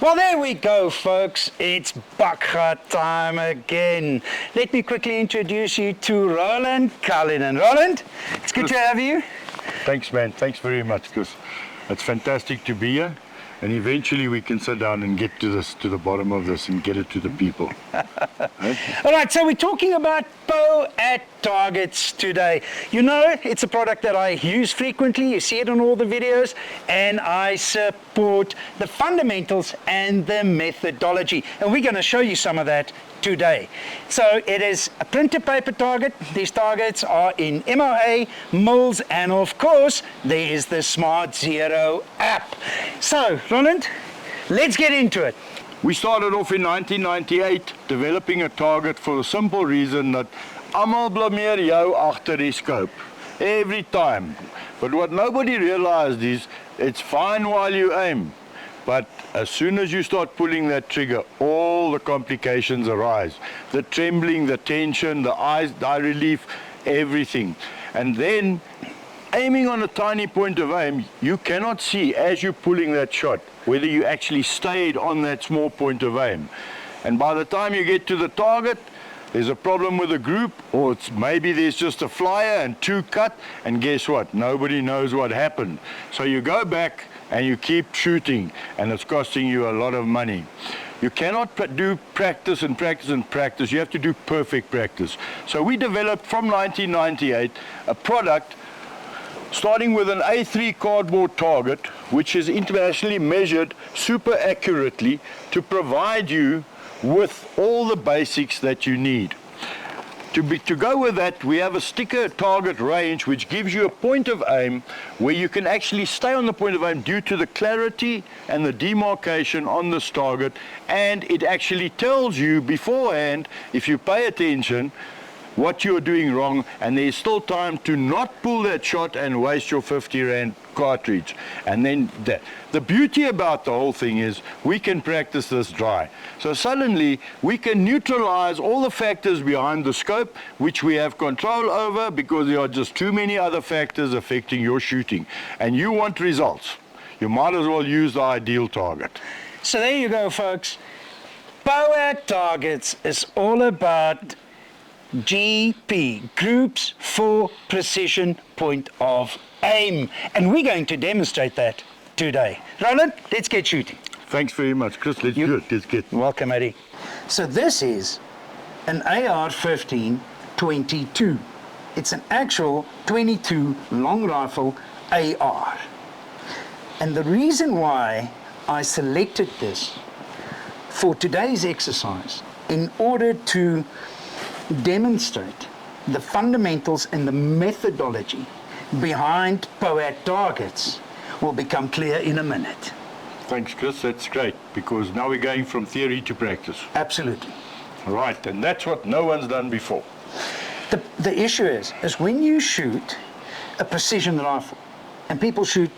Well, there we go, folks. It's Bakga time again. Let me quickly introduce you to Roland Cullinan. Roland, it's good to have you. Thanks, man. Thanks very much, Chris. It's fantastic to be here. And eventually we can sit down and get to the bottom of this and get it to the people. Right? All right, so we're talking about POAT targets today. You know, it's a product that I use frequently. You see it on all the videos, and I support the fundamentals and the methodology. And we're going to show you some of that today. So it is a printed paper target. These targets are in MOA, mils, and of course, there is the Smart Zero app. So, Roland, let's get into it. We started off in 1998 developing a target for the simple reason that almal blameer jou agter die scope. Every time. But what nobody realized is it's fine while you aim. But as soon as you start pulling that trigger, all the complications arise. The trembling, the tension, the eye relief, everything. And then, aiming on a tiny point of aim, you cannot see as you're pulling that shot whether you actually stayed on that small point of aim. And by the time you get to the target, there's a problem with the group, or maybe there's just a flyer and two cut, and guess what? Nobody knows what happened. So you go back and you keep shooting, and it's costing you a lot of money. You cannot do practice and practice and practice. You have to do perfect practice. So we developed from 1998 a product starting with an A3 cardboard target, which is internationally measured super accurately to provide you with all the basics that you need. To go with that, we have a sticker target range which gives you a point of aim where you can actually stay on the point of aim due to the clarity and the demarcation on this target, and it actually tells you beforehand, if you pay attention, what you're doing wrong, and there's still time to not pull that shot and waste your 50 Rand cartridge. And then the beauty about the whole thing is we can practice this dry. So suddenly we can neutralize all the factors behind the scope which we have control over, because there are just too many other factors affecting your shooting. And you want results. You might as well use the ideal target. So there you go, folks. POAT targets is all about GP, Groups for Precision Point of Aim. And we're going to demonstrate that today. Roland, let's get shooting. Thanks very much, Chris. Let's do it. Let's get. Welcome, Eddie. So this is an AR-15-22. It's an actual 22 long rifle AR. And the reason why I selected this for today's exercise, in order to demonstrate the fundamentals and the methodology behind POAT targets, will become clear in a minute. Thanks, Chris. That's great, because now we're going from theory to practice. Absolutely. Right, and that's what no one's done before. The issue is when you shoot a precision rifle, and people shoot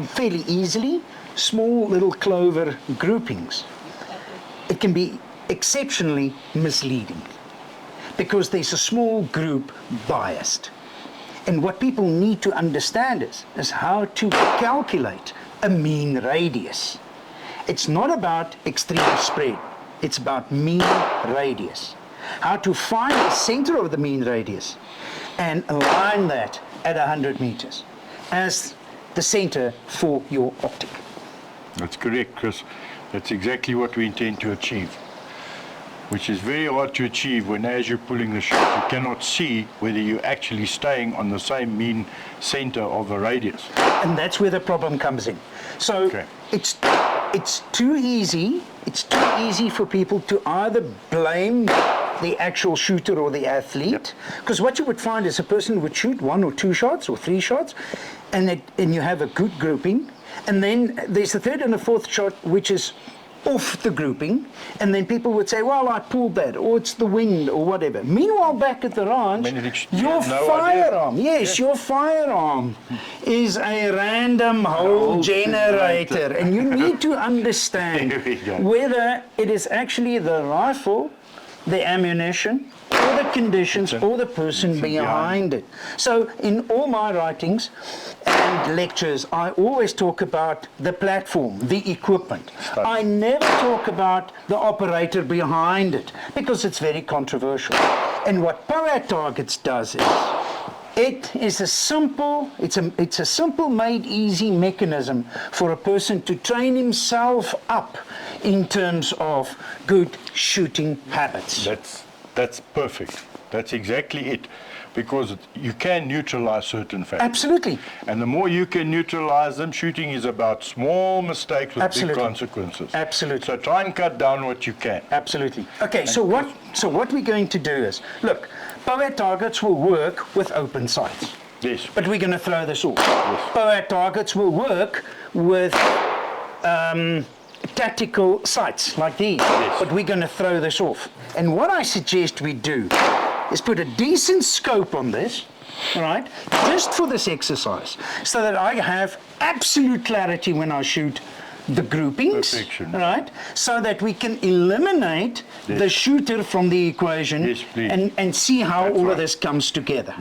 fairly easily, small little clover groupings, it can be exceptionally misleading because there's a small group biased. And what people need to understand is how to calculate a mean radius. It's not about extreme spread, it's about mean radius. How to find the center of the mean radius and align that at 100 meters as the center for your optic. That's correct, Chris. That's exactly what we intend to achieve, which is very hard to achieve when, as you're pulling the shot, you cannot see whether you're actually staying on the same mean center of the radius. And that's where the problem comes in. So it's too easy for people to either blame the actual shooter or the athlete, because what you would find is a person would shoot 1 or 2 shots or 3 shots, and you have a good grouping, and then there's a third and a fourth shot which is off the grouping, and then people would say, well, I pulled that, or it's the wind, or whatever. Meanwhile, back at the ranch, your firearm, your firearm is a random hole generator, and you need to understand whether it is actually the rifle the ammunition, or the conditions, or the person behind it. So in all my writings and lectures, I always talk about the platform, the equipment. I never talk about the operator behind it, because it's very controversial. And what POAT targets does is, it's a simple made easy mechanism for a person to train himself up in terms of good shooting habits. That's perfect. That's exactly it. Because you can neutralize certain factors. Absolutely. And the more you can neutralize them, shooting is about small mistakes with big consequences. Absolutely. So try and cut down what you can. Absolutely. Okay, so what we're going to do is, look, POAT targets will work with open sights. Yes. But we're going to throw this off. Yes. POAT targets will work with tactical sights like these. Yes. But we're going to throw this off. And what I suggest we do is put a decent scope on this, all right, just for this exercise, so that I have absolute clarity when I shoot the groupings, Perfection. all right, so that we can eliminate the shooter from the equation. Yes, please. and see how That's all right. of this comes together.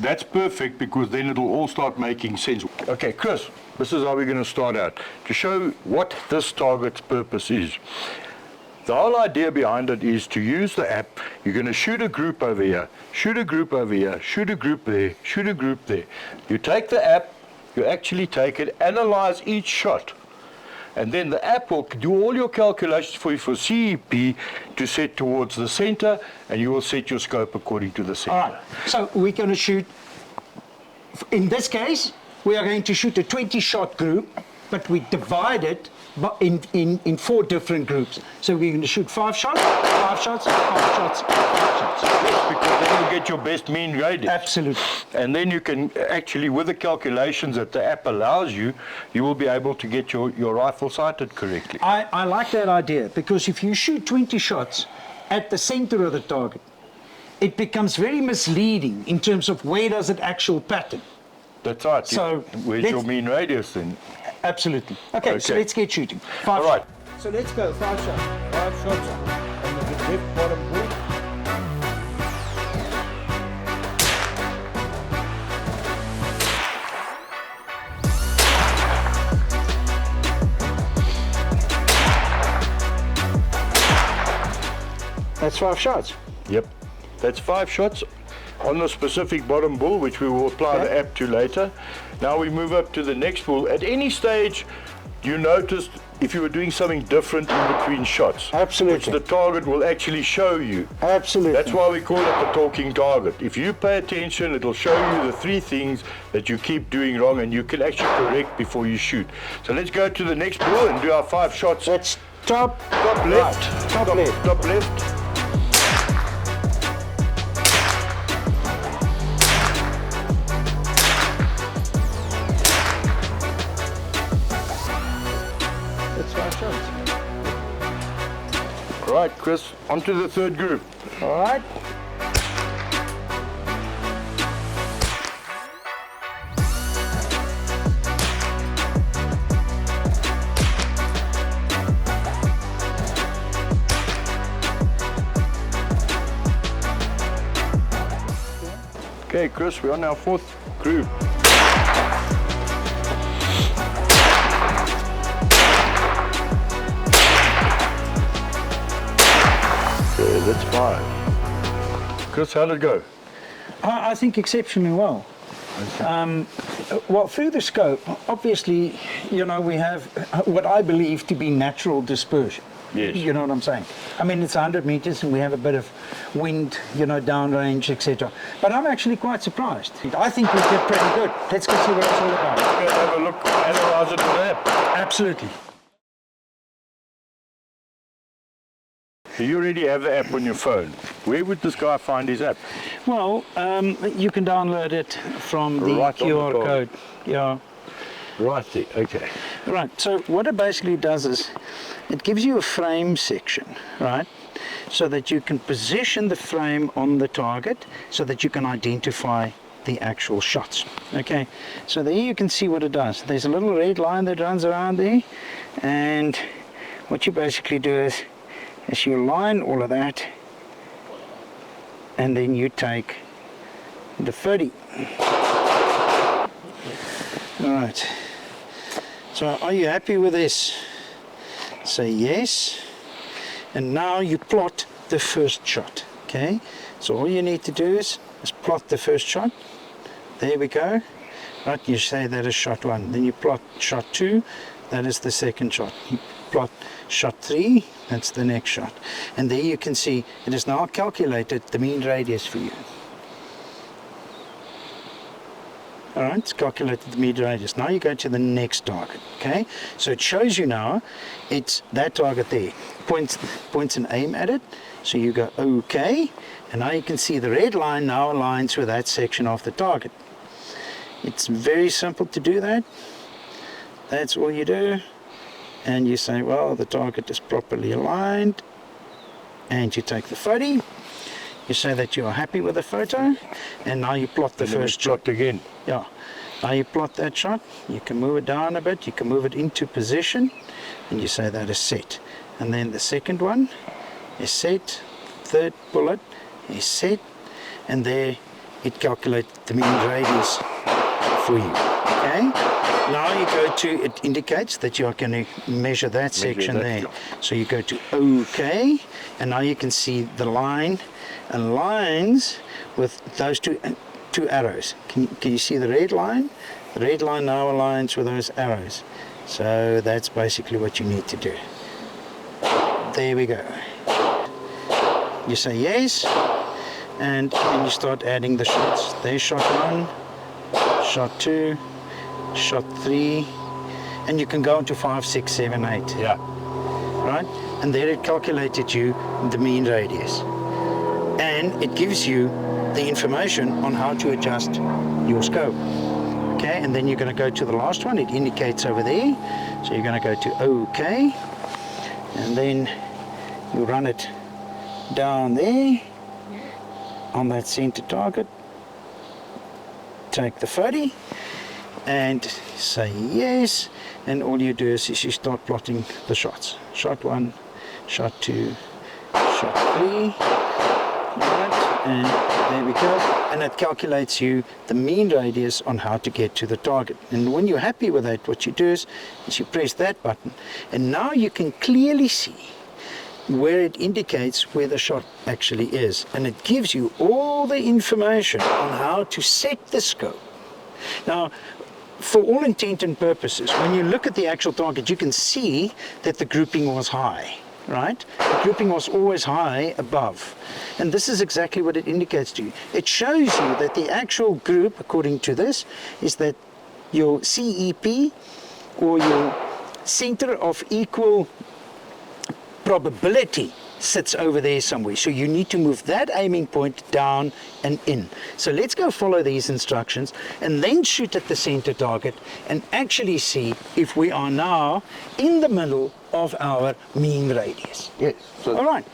That's perfect, because then it'll all start making sense. Okay, Chris, this is how we're going to start out. To show what this target's purpose is. The whole idea behind it is to use the app. You're going to shoot a group over here, shoot a group over here, shoot a group there, shoot a group there. You take the app, you actually take it, analyze each shot. And then the app will do all your calculations for you for CEP to set towards the center, and you will set your scope according to the center. All right, so we're going to shoot, in this case, we are going to shoot a 20-shot group, but we divide it in 4 different groups. So we're going to shoot 5 shots, 5 shots, 5 shots, 5 shots. Yes, because then you'll get your best mean radius. Absolutely. And then you can actually, with the calculations that the app allows you, you will be able to get your rifle sighted correctly. I like that idea, because if you shoot 20 shots at the center of the target, it becomes very misleading in terms of where does it actual pattern. That's right. So where's your mean radius then? Absolutely. Okay, so Okay. let's get shooting. 5 All right. shots. So let's go, 5 shots. 5 shots on the left bottom board. That's 5 shots. Yep. That's 5 shots on the specific bottom bull, which we will apply the app to later. Now we move up to the next bull. At any stage, you noticed if you were doing something different in between shots. Absolutely. Which the target will actually show you. Absolutely. That's why we call it the talking target. If you pay attention, it'll show you the 3 things that you keep doing wrong, and you can actually correct before you shoot. So let's go to the next bull and do our 5 shots. That's top left. right. Top left. Top left. That's 5 shots. Right, Chris, on to the third group. All right. Okay, Chris, we're on our 4th group. Okay, that's 5. Chris, how did it go? I think exceptionally well. Well, through the scope, obviously, you know, we have what I believe to be natural dispersion. Yes. You know what I'm saying? I mean, it's 100 meters and we have a bit of wind, you know, downrange, etc. But I'm actually quite surprised. I think we did pretty good. Let's go see what it's all about. Let's have a look, analyze it with that. Absolutely. So you already have the app on your phone. Where would this guy find his app? Well, you can download it from the Right on the QR top. code. Yeah. Right there, okay. Right, so what it basically does is it gives you a frame section, right? So that you can position the frame on the target so that you can identify the actual shots. Okay, so there you can see what it does. There's a little red line that runs around there, and what you basically do is you line all of that and then you take the 30. All right. So are you happy with this? Say yes. And now you plot the first shot. Okay. So all you need to do is plot the first shot. There we go. Right. You say that is shot 1. Then you plot shot 2. That is the second shot. You plot shot 3. That's the next shot. And there you can see it has now calculated the mean radius for you. Alright, it's calculated the mean radius. Now you go to the next target. Okay, so it shows you now it's that target there. Points and aim at it. So you go OK, and now you can see the red line now aligns with that section of the target. It's very simple to do that. That's all you do. And you say, well, the target is properly aligned. And you take the photo. You say that you are happy with the photo. And now you plot the first shot again. Yeah. Now you plot that shot. You can move it down a bit. You can move it into position. And you say that is set. And then the second one is set. Third bullet is set. And there it calculates the mean radius for you. Okay? Now you go to, it indicates that you are going to measure that section there. So you go to OK, and now you can see the line aligns with those two arrows. Can you see the red line? The red line now aligns with those arrows. So that's basically what you need to do. There we go. You say yes, and then you start adding the shots. There's shot 1, shot 2, shot 3, and you can go into 5, 6, 7, 8. Yeah. Right? And there it calculated you the mean radius. And it gives you the information on how to adjust your scope. Okay, and then you're going to go to the last one. It indicates over there. So you're going to go to OK. And then you run it down there on that center target. Take the 30 and say yes, and all you do is you start plotting the shots. Shot 1, shot 2, shot 3, right, and there we go, and it calculates you the mean radius on how to get to the target. And when you're happy with that, what you do is you press that button, and now you can clearly see where it indicates where the shot actually is, and it gives you all the information on how to set the scope. Now, for all intent and purposes, when you look at the actual target, you can see that the grouping was high, right? The grouping was always high above, and this is exactly what it indicates to you. It shows you that the actual group, according to this, is that your CEP, or your center of equal probability, sits over there somewhere. So you need to move that aiming point down and in. So let's go follow these instructions and then shoot at the center target and actually see if we are now in the middle of our mean radius. Yes. So all right.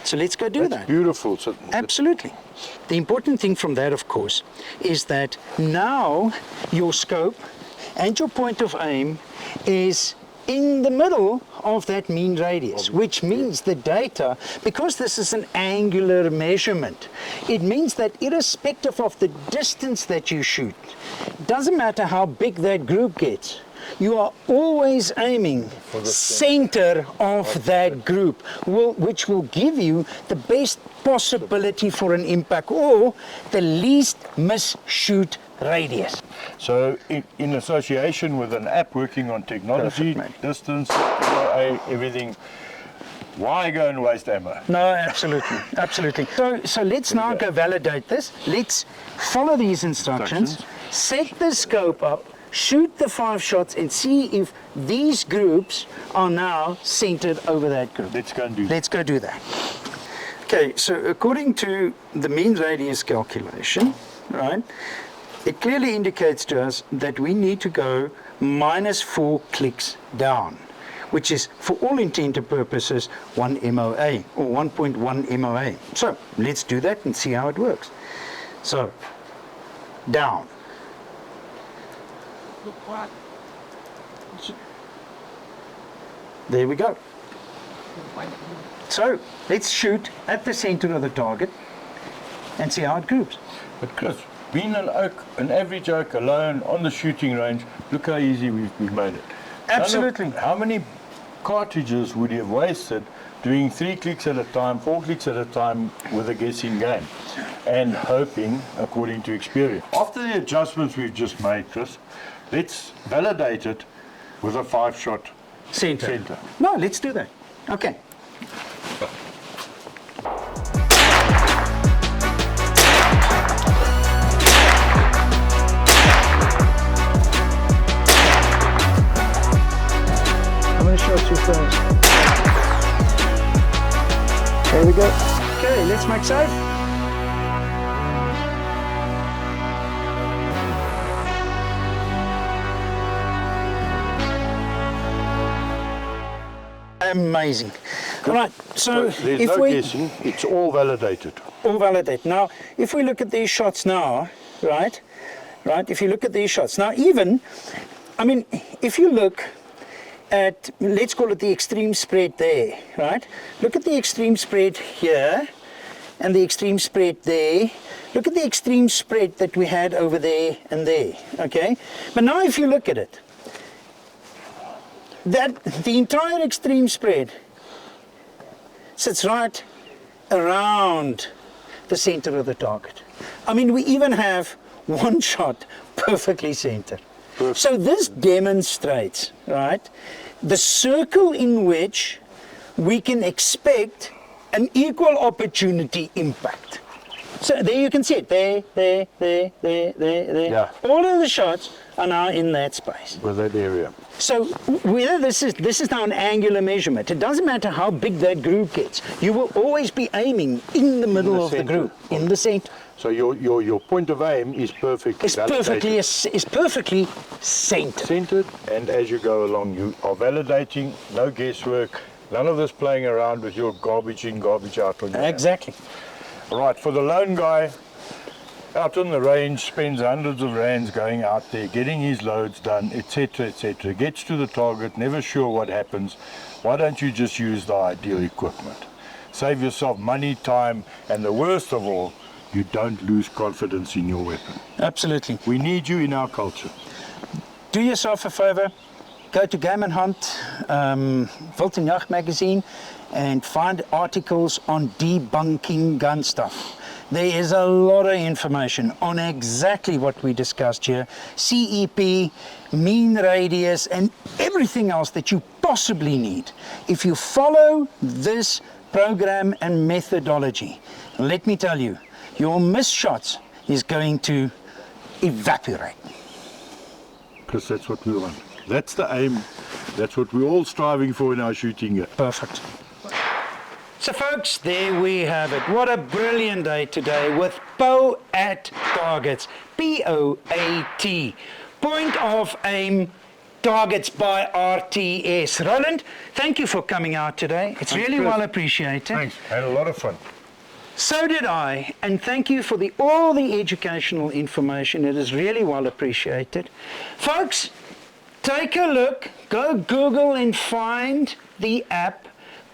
So let's go do that. Beautiful. So absolutely. The important thing from that, of course, is that now your scope and your point of aim is in the middle of that mean radius, which means the data, because this is an angular measurement, it means that irrespective of the distance that you shoot, doesn't matter how big that group gets, you are always aiming for the center of that group, which will give you the best possibility for an impact or the least miss-shoot radius. So in association with an app working on technology, distance, everything, why go and waste ammo? No, absolutely, absolutely. So let's now go validate this. Let's follow these instructions, set the scope up, shoot the 5 shots and see if these groups are now centered over that group. Let's go and do that. Let's go do that. Okay, so according to the mean radius calculation, right, it clearly indicates to us that we need to go -4 clicks down, which is, for all intent and purposes, 1 MOA, or 1.1 MOA. So let's do that and see how it works. So, down. There we go. So let's shoot at the center of the target and see how it groups. But Chris, being an average oak alone on the shooting range, look how easy we've made it. Absolutely. How many cartridges would you have wasted doing 3 clicks at a time, 4 clicks at a time with a guessing game and hoping according to experience? After the adjustments we've just made, Chris, let's validate it with a 5-shot Center. No, let's do that. Okay. I'm going to show you first. There we go. Okay, let's make safe. Amazing. All right, so there's if no we guessing, it's all validated. all validate. Now, if we look at these shots now, right, if you look at these shots, now even, I mean, if you look at, let's call it the extreme spread there, right? Look at the extreme spread here and the extreme spread there. Look at the extreme spread that we had over there and there, okay? But now if you look at it, that the entire extreme spread sits right around the center of the target. I mean, we even have one shot perfectly centered. So this demonstrates, right, the circle in which we can expect an equal opportunity impact. So there you can see it, there. Yeah. All of the shots are now in that space. With that area. So whether this is now an angular measurement, it doesn't matter how big that group gets. You will always be aiming in the middle of the group, in the center. So your point of aim is perfectly It's perfectly centered. centered, and as you go along, you are validating, no guesswork, none of this playing around with your garbage in, garbage out on your hand. Exactly. Right, for the lone guy out on the range, spends hundreds of rands going out there, getting his loads done, etc., etc., gets to the target, never sure what happens, why don't you just use the ideal equipment? Save yourself money, time, and the worst of all, you don't lose confidence in your weapon. Absolutely. We need you in our culture. Do yourself a favor, go to Game and Hunt, Veld and JAG magazine, and find articles on debunking gun stuff. There is a lot of information on exactly what we discussed here, CEP, mean radius, and everything else that you possibly need. If you follow this program and methodology, let me tell you, your missed shots is going to evaporate. Because that's what we want. That's the aim. That's what we're all striving for in our shooting here. Perfect. So folks, there we have it. What a brilliant day today with POAT targets. P-O-A-T. Point of aim targets by RTS. Roland, thank you for coming out today. It's really well appreciated. Thanks. Had a lot of fun. So did I, and thank you for all the educational information. It is really well appreciated. Folks, take a look, go Google and find the app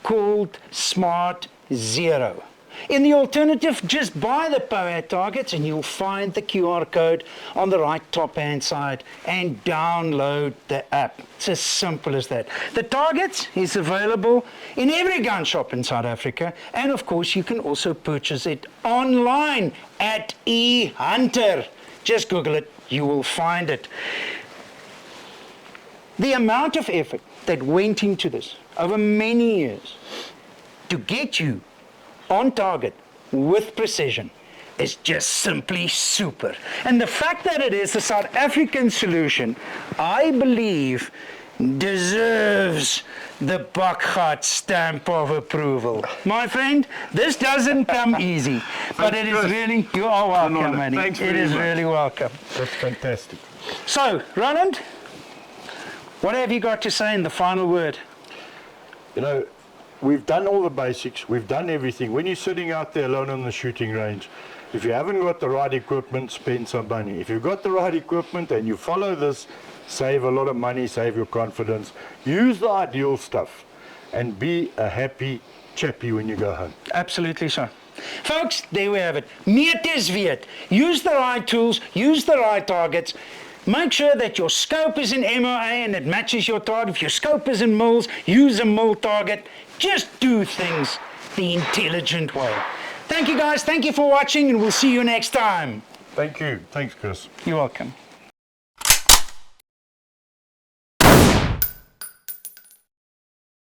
called Smart Zero. In the alternative, just buy the POAT targets and you'll find the QR code on the right top hand side and download the app. It's as simple as that. The targets is available in every gun shop in South Africa, and of course you can also purchase it online at eHunter. Just Google it, you will find it. The amount of effort that went into this over many years to get you on target with precision is just simply super. And the fact that it is the South African solution, I believe, deserves the Bakgat stamp of approval. My friend, this doesn't come easy, but it is really, you are welcome, Manny. Thanks it very is much. really welcome. That's fantastic. So, Roland, what have you got to say in the final word? You know, we've done all the basics, we've done everything. When you're sitting out there alone on the shooting range, if you haven't got the right equipment, spend some money. If you've got the right equipment and you follow this, save a lot of money, save your confidence. Use the ideal stuff and be a happy chappy when you go home. Absolutely so. Folks, there we have it. Meet is weet. Use the right tools, use the right targets. Make sure that your scope is in MOA and it matches your target. If your scope is in mils, use a mil target. Just do things the intelligent way. Thank you guys, thank you for watching, and we'll see you next time. Thank you. Thanks, Chris. You're welcome.